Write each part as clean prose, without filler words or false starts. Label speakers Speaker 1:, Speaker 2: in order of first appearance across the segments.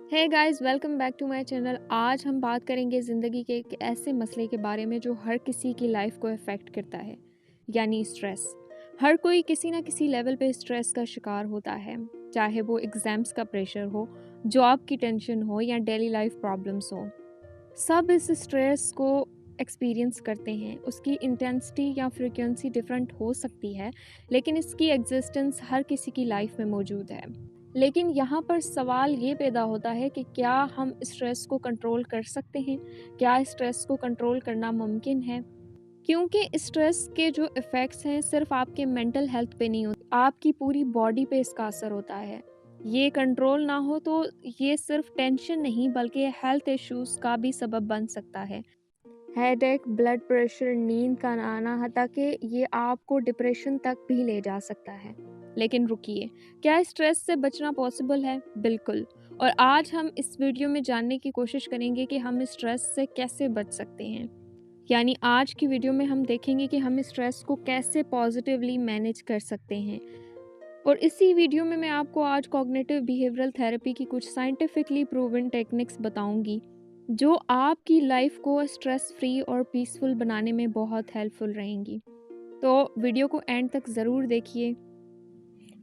Speaker 1: Hey guys, welcome back to my channel. आज हम बात करेंगे ज़िंदगी के एक ऐसे मसले के बारे में जो हर किसी की लाइफ को अफेक्ट करता है, यानी स्ट्रेस। हर कोई किसी ना किसी लेवल पे स्ट्रेस का शिकार होता है, चाहे वो एग्ज़ाम्स का प्रेशर हो, जॉब की टेंशन हो या डेली लाइफ प्रॉब्लम्स हो। सब इस स्ट्रेस को एक्सपीरियंस करते हैं। उसकी इंटेंसिटी या फ्रीक्वेंसी डिफरेंट हो सकती है, लेकिन इसकी एग्जिस्टेंस हर किसी की लाइफ में मौजूद है। लेकिन यहाँ पर सवाल ये पैदा होता है कि क्या हम स्ट्रेस को कंट्रोल कर सकते हैं? क्या स्ट्रेस को कंट्रोल करना मुमकिन है? क्योंकि स्ट्रेस के जो इफ़ेक्ट्स हैं सिर्फ आपके मेंटल हेल्थ पे नहीं होते, आपकी पूरी बॉडी पे इसका असर होता है। ये कंट्रोल ना हो तो ये सिर्फ टेंशन नहीं बल्कि हेल्थ इश्यूज़ का भी सबब बन सकता है। हेडेक, ब्लड प्रेशर, नींद का ना आना, हत्ता कि ये आपको डिप्रेशन तक भी ले जा सकता है। लेकिन रुकिए, क्या स्ट्रेस से बचना पॉसिबल है? बिल्कुल। और आज हम इस वीडियो में जानने की कोशिश करेंगे कि हम स्ट्रेस से कैसे बच सकते हैं। यानी आज की वीडियो में हम देखेंगे कि हम स्ट्रेस को कैसे पॉजिटिवली मैनेज कर सकते हैं। और इसी वीडियो में मैं आपको आज कॉग्निटिव बिहेवियरल थेरेपी की कुछ साइंटिफिकली प्रूवन टेक्निक्स बताऊंगी जो आपकी लाइफ को स्ट्रेस फ्री और पीसफुल बनाने में बहुत हेल्पफुल रहेंगी। तो वीडियो को एंड तक ज़रूर देखिए,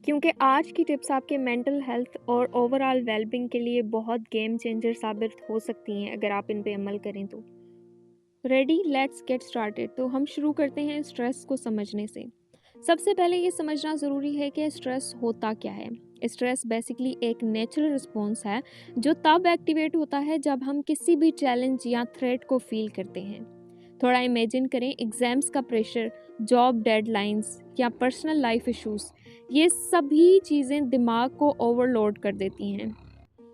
Speaker 1: क्योंकि आज की टिप्स आपके मेंटल हेल्थ और ओवरऑल वेलबींग के लिए बहुत गेम चेंजर साबित हो सकती हैं अगर आप इन पे अमल करें तो। Ready, let's get started. तो हम शुरू करते हैं स्ट्रेस को समझने से। सबसे पहले ये समझना ज़रूरी है कि स्ट्रेस होता क्या है। स्ट्रेस बेसिकली एक नेचुरल रिस्पॉन्स है जो तब एक्टिवेट होता है जब हम किसी भी चैलेंज या थ्रेट को फील करते हैं। थोड़ा इमेजिन करें, एग्जाम्स का प्रेशर, जॉब डेडलाइंस या पर्सनल लाइफ इश्यूज, ये सभी चीज़ें दिमाग को ओवरलोड कर देती हैं,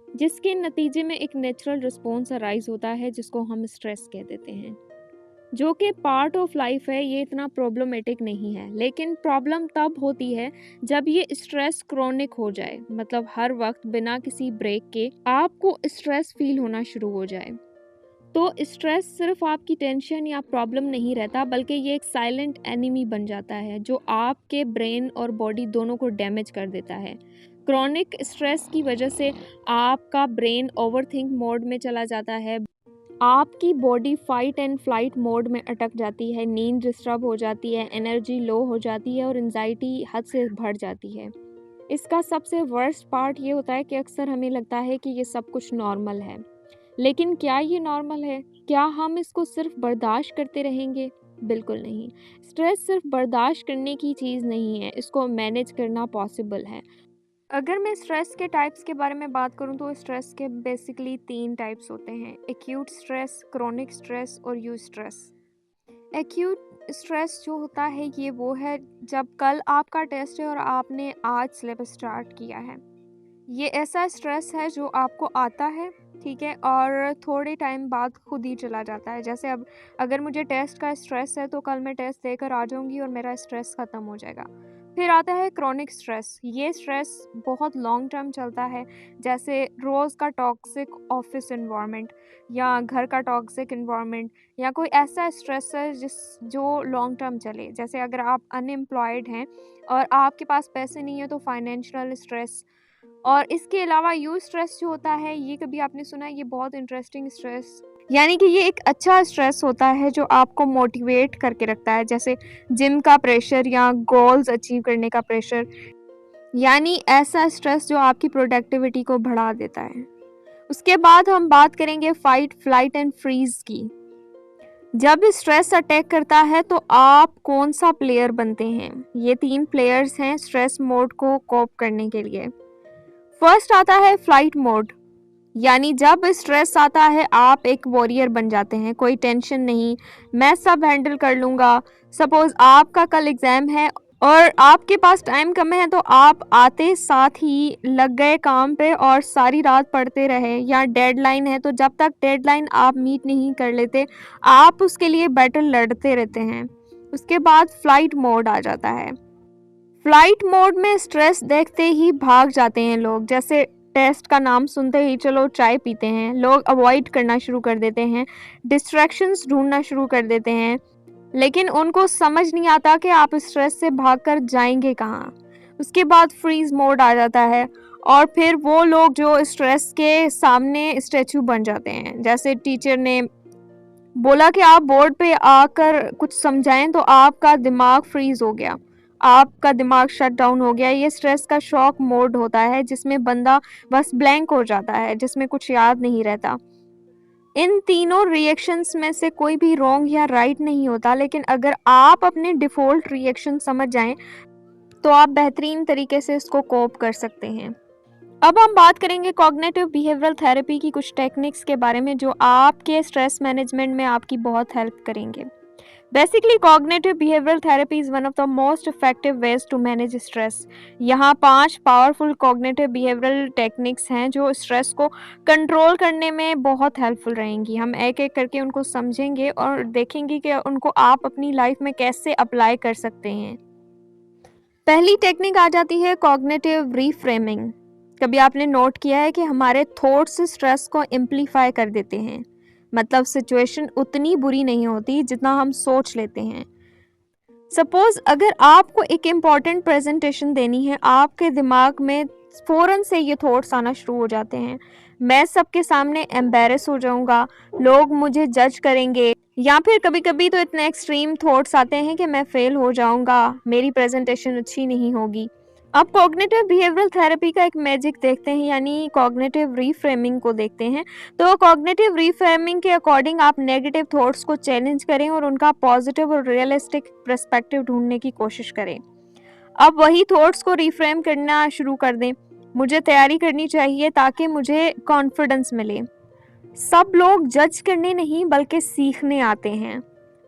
Speaker 1: जिसके नतीजे में एक नेचुरल रिस्पॉन्स अराइज होता है जिसको हम स्ट्रेस कह देते हैं, जो कि पार्ट ऑफ लाइफ है। ये इतना प्रॉब्लमेटिक नहीं है, लेकिन प्रॉब्लम तब होती है जब ये स्ट्रेस क्रोनिक हो जाए, मतलब हर वक्त बिना किसी ब्रेक के आपको स्ट्रेस फील होना शुरू हो जाए। तो स्ट्रेस सिर्फ आपकी टेंशन या प्रॉब्लम नहीं रहता, बल्कि ये एक साइलेंट एनिमी बन जाता है जो आपके ब्रेन और बॉडी दोनों को डैमेज कर देता है। क्रॉनिक स्ट्रेस की वजह से आपका ब्रेन ओवरथिंक मोड में चला जाता है, आपकी body fight and flight mode में अटक जाती है, नींद डिस्टर्ब हो जाती है, एनर्जी लो हो जाती है और एंजाइटी हद से बढ़ जाती है। इसका सबसे वर्स्ट पार्ट ये होता है कि अक्सर हमें लगता है कि ये सब कुछ नॉर्मल है, लेकिन क्या ये नॉर्मल है? क्या हम इसको सिर्फ बर्दाश्त करते रहेंगे? बिल्कुल नहीं। स्ट्रेस सिर्फ बर्दाश्त करने की चीज़ नहीं है, इसको मैनेज करना पॉसिबल है। अगर मैं स्ट्रेस के टाइप्स के बारे में बात करूं तो स्ट्रेस के बेसिकली 3 टाइप्स होते हैं: एक्यूट स्ट्रेस, क्रोनिक स्ट्रेस और यू स्ट्रेस। एक्यूट स्ट्रेस जो होता है ये वो है जब कल आपका टेस्ट है और आपने आज सिलेबस स्टार्ट किया है। ये ऐसा स्ट्रेस है जो आपको आता है, ठीक है, और थोड़े टाइम बाद खुद ही चला जाता है। जैसे अब अगर मुझे टेस्ट का स्ट्रेस है तो कल मैं टेस्ट देकर आ जाऊंगी और मेरा स्ट्रेस ख़त्म हो जाएगा। फिर आता है क्रोनिक स्ट्रेस। ये स्ट्रेस बहुत लॉन्ग टर्म चलता है, जैसे रोज़ का टॉक्सिक ऑफिस इन्वायरमेंट या घर का टॉक्सिक इन्वायरमेंट, या कोई ऐसा स्ट्रेस है जो लॉन्ग टर्म चले। जैसे अगर आप अनएम्प्लॉयड हैं और आपके पास पैसे नहीं है तो फाइनेंशियल स्ट्रेस। और इसके अलावा यू स्ट्रेस जो होता है, ये कभी आपने सुना है? ये बहुत इंटरेस्टिंग स्ट्रेस, यानी कि ये एक अच्छा स्ट्रेस होता है जो आपको मोटिवेट करके रखता है, जैसे जिम का प्रेशर या गोल्स अचीव करने का प्रेशर। यानी ऐसा स्ट्रेस जो आपकी प्रोडक्टिविटी को बढ़ा देता है। उसके बाद हम बात करेंगे फाइट, फ्लाइट एंड फ्रीज की। जब स्ट्रेस अटैक करता है तो आप कौन सा प्लेयर बनते हैं? ये 3 प्लेयर्स हैं स्ट्रेस मोड को कोप करने के लिए। फर्स्ट आता है फ्लाइट मोड, यानी जब स्ट्रेस आता है आप एक वॉरियर बन जाते हैं। कोई टेंशन नहीं, मैं सब हैंडल कर लूँगा। सपोज आपका कल एग्ज़ाम है और आपके पास टाइम कम है, तो आप आते साथ ही लग गए काम पे और सारी रात पढ़ते रहे। या डेडलाइन है तो जब तक डेडलाइन आप मीट नहीं कर लेते आप उसके लिए बैटल लड़ते रहते हैं। उसके बाद फ्लाइट मोड आ जाता है। फ्लाइट मोड में स्ट्रेस देखते ही भाग जाते हैं लोग, जैसे टेस्ट का नाम सुनते ही चलो चाय पीते हैं। लोग अवॉइड करना शुरू कर देते हैं, डिस्ट्रैक्शंस ढूंढना शुरू कर देते हैं, लेकिन उनको समझ नहीं आता कि आप स्ट्रेस से भागकर जाएंगे कहाँ। उसके बाद फ्रीज मोड आ जाता है और फिर वो लोग जो स्ट्रेस के सामने स्टैचू बन जाते हैं। जैसे टीचर ने बोला कि आप बोर्ड पे आकर कुछ समझाएं तो आपका दिमाग फ्रीज हो गया, आपका दिमाग शट डाउन हो गया। ये स्ट्रेस का शॉक मोड होता है जिसमें बंदा बस ब्लैंक हो जाता है, जिसमें कुछ याद नहीं रहता। इन तीनों रिएक्शंस में से कोई भी रॉन्ग या राइट नहीं होता, लेकिन अगर आप अपने डिफ़ॉल्ट रिएक्शन समझ जाएं तो आप बेहतरीन तरीके से इसको कोप कर सकते हैं। अब हम बात करेंगे कॉग्निटिव बिहेवियरल थेरेपी की कुछ टेक्निक्स के बारे में जो आपके स्ट्रेस मैनेजमेंट में आपकी बहुत हेल्प करेंगे। Basically cognitive behavioural therapy is one of the most effective ways to manage stress. यहाँ 5 पावरफुल कॉग्निटिव बिहेवियरल टेक्निक्स हैं जो स्ट्रेस को कंट्रोल करने में बहुत हेल्पफुल रहेंगी। हम एक एक करके उनको समझेंगे और देखेंगे कि उनको आप अपनी लाइफ में कैसे अप्लाई कर सकते हैं। पहली टेक्निक आ जाती है कॉग्निटिव रीफ्रेमिंग। कभी आपने नोट किया है कि हमारे थॉट्स स्ट्रेस को एम्पलीफाई कर देते हैं, मतलब सिचुएशन उतनी बुरी नहीं होती जितना हम सोच लेते हैं। सपोज अगर आपको एक इम्पॉर्टेंट प्रेजेंटेशन देनी है, आपके दिमाग में फ़ौरन से ये थॉट्स आना शुरू हो जाते हैं, मैं सबके सामने एम्बेरस हो जाऊंगा, लोग मुझे जज करेंगे, या फिर कभी कभी तो इतने एक्सट्रीम थॉट्स आते हैं कि मैं फेल हो जाऊंगा, मेरी प्रेजेंटेशन अच्छी नहीं होगी। अब कॉग्निटिव बिहेवियरल थेरेपी का एक मैजिक देखते हैं, यानी कॉग्निटिव रीफ्रेमिंग को देखते हैं। तो कॉग्निटिव रीफ्रेमिंग के अकॉर्डिंग आप नेगेटिव थॉट्स को चैलेंज करें और उनका पॉजिटिव और रियलिस्टिक पर्सपेक्टिव ढूंढने की कोशिश करें। अब वही थॉट्स को रिफ्रेम करना शुरू कर दें। मुझे तैयारी करनी चाहिए ताकि मुझे कॉन्फिडेंस मिले। सब लोग जज करने नहीं बल्कि सीखने आते हैं।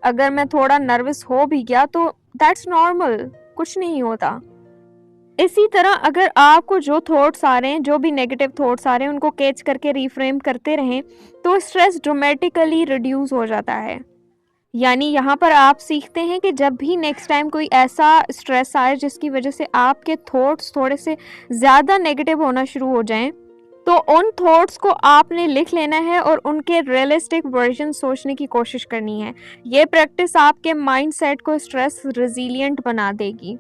Speaker 1: अगर मैं थोड़ा नर्वस हो भी गया तो दैट्स नॉर्मल, कुछ नहीं होता। इसी तरह अगर आपको जो थॉट्स आ रहे हैं, जो भी नेगेटिव थॉट्स आ रहे हैं, उनको कैच करके रिफ्रेम करते रहें तो स्ट्रेस ड्रामेटिकली रिड्यूस हो जाता है। यानी यहाँ पर आप सीखते हैं कि जब भी नेक्स्ट टाइम कोई ऐसा स्ट्रेस आए जिसकी वजह से आपके थॉट्स थोड़े से ज़्यादा नेगेटिव होना शुरू हो जाएं, तो उन थॉट्स को आपने लिख लेना है और उनके रियलिस्टिक वर्जन सोचने की कोशिश करनी है। ये प्रैक्टिस आपके माइंडसेट को स्ट्रेस रेजिलिएंट बना देगी।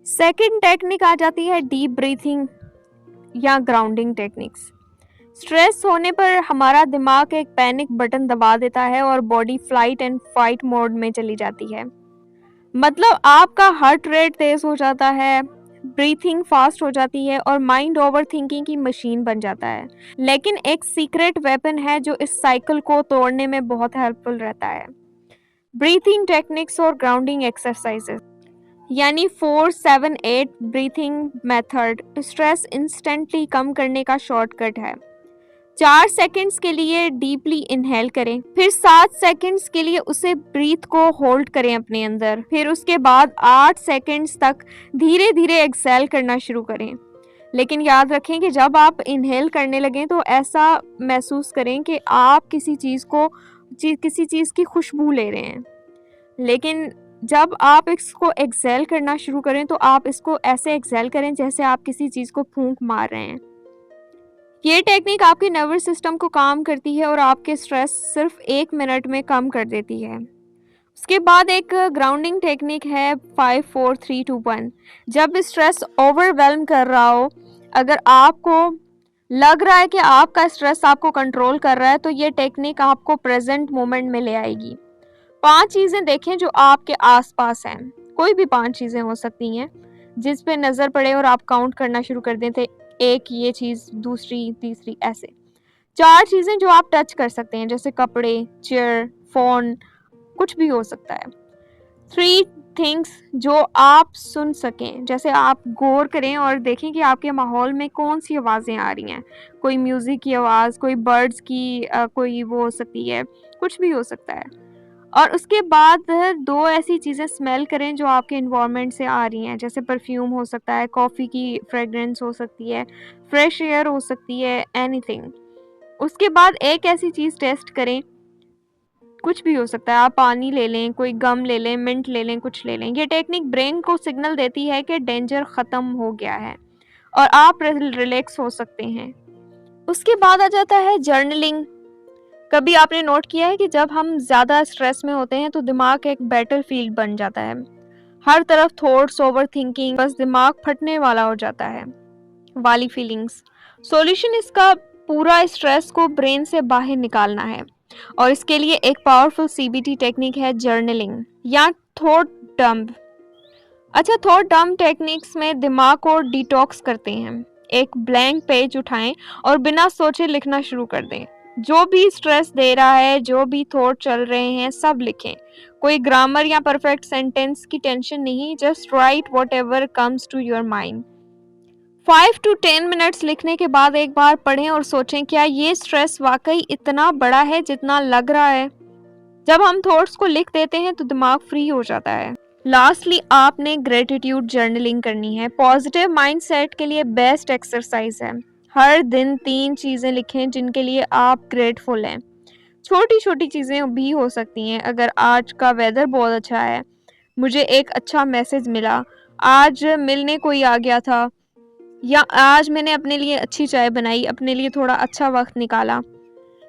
Speaker 1: सेकंड टेक्निक आ जाती है डीप ब्रीथिंग या ग्राउंडिंग टेक्निक्स। स्ट्रेस होने पर हमारा दिमाग एक पैनिक बटन दबा देता है और body flight and fight mode में चली जाती है। मतलब आपका हार्ट रेट तेज हो जाता है, ब्रीथिंग फास्ट हो जाती है और माइंड ओवर थिंकिंग की मशीन बन जाता है। लेकिन एक सीक्रेट वेपन है जो इस साइकिल को तोड़ने में बहुत हेल्पफुल रहता है। ब्रीथिंग टेक्निक्स और ग्राउंडिंग एक्सरसाइजेस, यानी 4-7-8 ब्रीथिंग मेथड स्ट्रेस इंस्टेंटली कम करने का शॉर्टकट है। 4 सेकंड्स के लिए डीपली इनहेल करें, फिर 7 सेकंड्स के लिए उसे ब्रीथ को होल्ड करें अपने अंदर, फिर उसके बाद 8 सेकंड्स तक धीरे धीरे एक्सहेल करना शुरू करें। लेकिन याद रखें कि जब आप इनहेल करने लगें तो ऐसा महसूस करें कि आप किसी चीज़ की खुशबू ले रहे हैं। लेकिन जब आप इसको एक्सहेल करना शुरू करें तो आप इसको ऐसे एक्सहेल करें जैसे आप किसी चीज़ को फूंक मार रहे हैं। ये टेक्निक आपके नर्वस सिस्टम को काम करती है और आपके स्ट्रेस सिर्फ 1 मिनट में कम कर देती है। उसके बाद एक ग्राउंडिंग टेक्निक है 5-4-3-2-1। जब स्ट्रेस ओवरवेल्म कर रहा हो, अगर आपको लग रहा है कि आपका स्ट्रेस आपको कंट्रोल कर रहा है, तो ये टेक्निक आपको प्रेजेंट मोमेंट में ले आएगी। 5 चीज़ें देखें जो आपके आसपास हैं, कोई भी 5 चीज़ें हो सकती हैं जिस पे नज़र पड़े और आप काउंट करना शुरू कर दें थे, एक ये चीज़, दूसरी, तीसरी, ऐसे 4 चीज़ें जो आप टच कर सकते हैं, जैसे कपड़े, चेयर, फ़ोन, कुछ भी हो सकता है। 3 थिंग्स जो आप सुन सकें, जैसे आप गौर करें और देखें कि आपके माहौल में कौन सी आवाज़ें आ रही हैं, कोई म्यूज़िक की आवाज़, कोई बर्ड्स की कोई वो हो सकती है, कुछ भी हो सकता है। और उसके बाद 2 ऐसी चीज़ें स्मेल करें जो आपके एनवायरनमेंट से आ रही हैं, जैसे परफ्यूम हो सकता है, कॉफ़ी की फ्रेगरेंस हो सकती है, फ्रेश एयर हो सकती है, एनीथिंग। उसके बाद एक ऐसी चीज़ टेस्ट करें, कुछ भी हो सकता है, आप पानी ले लें, कोई गम ले लें, मिंट ले लें, कुछ ले लें। ये टेक्निक ब्रेन को सिग्नल देती है कि डेंजर ख़त्म हो गया है और आप रिलैक्स हो सकते हैं। उसके बाद आ जाता है जर्नलिंग। कभी आपने नोट किया है कि जब हम ज़्यादा स्ट्रेस में होते हैं तो दिमाग एक बैटलफील्ड बन जाता है, हर तरफ थॉट्स, ओवर थिंकिंग, बस दिमाग फटने वाला हो जाता है। वाली फीलिंग्स। सॉल्यूशन इसका पूरा स्ट्रेस को ब्रेन से बाहर निकालना है और इसके लिए एक पावरफुल सीबीटी टेक्निक है जर्नलिंग या थॉट डंप। अच्छा, थॉट डंप टेक्निक्स में दिमाग को डिटॉक्स करते हैं। एक ब्लैंक पेज उठाएं और बिना सोचे लिखना शुरू कर दें। जो भी स्ट्रेस दे रहा है, जो भी थॉट चल रहे हैं, सब लिखें। कोई ग्रामर या परफेक्ट सेंटेंस की टेंशन नहीं, just write whatever comes to your mind. 5 to 10 minutes लिखने के बाद एक बार पढ़ें और सोचें, क्या ये स्ट्रेस वाकई इतना बड़ा है जितना लग रहा है? जब हम थॉट्स को लिख देते हैं तो दिमाग फ्री हो जाता है। लास्टली, आपने ग्रेटिट्यूड जर्नलिंग करनी है। पॉजिटिव माइंडसेट के लिए बेस्ट एक्सरसाइज है। हर दिन 3 चीज़ें लिखें जिनके लिए आप ग्रेटफुल हैं। छोटी छोटी चीज़ें भी हो सकती हैं। अगर आज का वेदर बहुत अच्छा है, मुझे एक अच्छा मैसेज मिला, आज मिलने कोई आ गया था, या आज मैंने अपने लिए अच्छी चाय बनाई, अपने लिए थोड़ा अच्छा वक्त निकाला।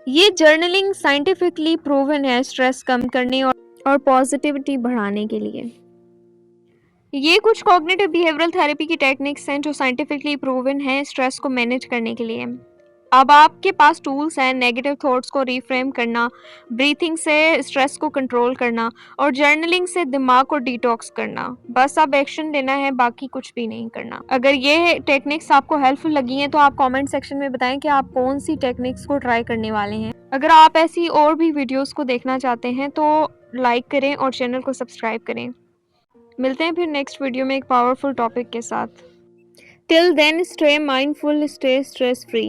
Speaker 1: ये जर्नलिंग साइंटिफिकली प्रूवन है स्ट्रेस कम करने और पॉजिटिविटी बढ़ाने के लिए। ये कुछ कॉग्निटिव बिहेवियरल थेरेपी की टेक्निक्स हैं जो साइंटिफिकली प्रूवन हैं स्ट्रेस को मैनेज करने के लिए। अब आपके पास टूल्स हैं नेगेटिव थॉट्स को रिफ्रेम करना, ब्रीथिंग से स्ट्रेस को कंट्रोल करना और जर्नलिंग से दिमाग को डिटॉक्स करना। बस अब एक्शन लेना है, बाकी कुछ भी नहीं करना। अगर ये टेक्निक्स आपको हेल्पफुल लगी हैं तो आप कमेंट सेक्शन में बताएं कि आप कौन सी टेक्निक्स को ट्राई करने वाले हैं। अगर आप ऐसी और भी वीडियोस को देखना चाहते हैं तो लाइक करें और चैनल को सब्सक्राइब करें। मिलते हैं फिर नेक्स्ट वीडियो में एक पावरफुल टॉपिक के साथ। Till then, stay mindful, stay stress free.